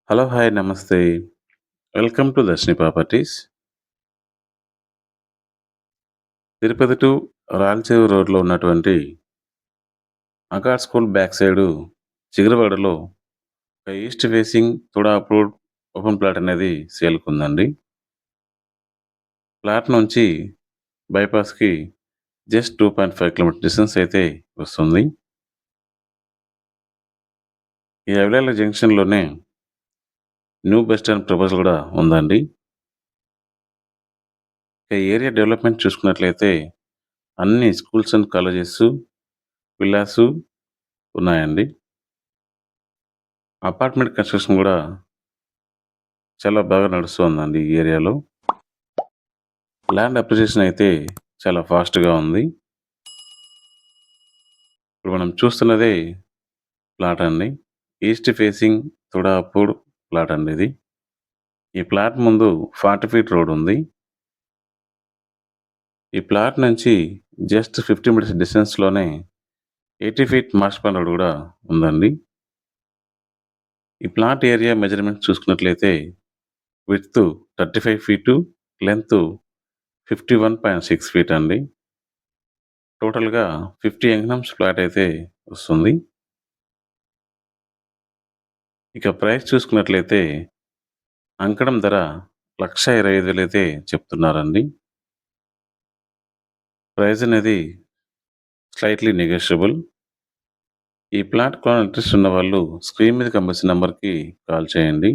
Hello! Hi! నమస్తే. Welcome to Darshini properties. Tirupati to Rayalaseema రోడ్‌లో ఉన్నటువంటి అకార్ స్కూల్ బ్యాక్ సైడు చిగురువాడలో ఒక east facing TUDA approved open plot అనేది సేల్‌కుందండి. ప్లాట్ నుంచి బైపాస్‌కి జస్ట్ 2.5 కిలోమీటర్ డిస్టెన్స్ అయితే వస్తుంది. ఈ అవలాల జంక్షన్‌లోనే న్యూ బస్ స్టాండ్ ప్రపోజల్ కూడా ఉందండి. ఇక ఏరియా డెవలప్‌మెంట్ చూసుకున్నట్లయితే అన్ని స్కూల్స్ అండ్ కాలేజెసు, విల్లాసు ఉన్నాయండి. అపార్ట్మెంట్ కన్‌స్ట్రక్షన్ గూడా చాలా బాగా నడుస్తోందండి ఈ ఏరియాలో. ల్యాండ్ అప్రిసియేషన్ అయితే చాలా ఫాస్ట్‌గా ఉంది. ఇప్పుడు మనం చూస్తున్నదే ప్లాట్ అండి. ఈస్ట్ ఫేసింగ్ తుడాపూడ్ ప్లాట్ అండి ఇది. ఈ ప్లాట్ ముందు 40 ఫీట్ రోడ్ ఉంది. ఈ ప్లాట్ నుంచి జస్ట్ 50 మీటర్స్ డిస్టెన్స్‌లోనే 80 ఫీట్ మాస్టర్ ప్లాన్ రోడ్ గూడా ఉందండి. ఈ ప్లాట్ ఏరియా మెజర్‌మెంట్స్ చూసుకున్నట్లయితే విడ్త్ 35 ఫీటు, లెంగ్త్ 51.6 ఫీట్ అండి. టోటల్‌గా 50 ఎకరమ్స్ ఫ్లాట్ అయితే వస్తుంది. ఇక ప్రైస్ చూసుకున్నట్లయితే అంకడం ధర 1,25,000 అయితే చెప్తున్నారండి. ప్రైస్ అనేది స్లైట్‌లీ నెగోషియబుల్. ఈ ప్లాట్ కొనాలని ఇంట్రెస్ట్ ఉన్నవాళ్ళు స్క్రీన్ మీద కనిపిస్తున్న నంబర్‌కి కాల్ చేయండి.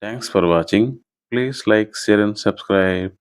Thanks for watching. Please like, share and subscribe.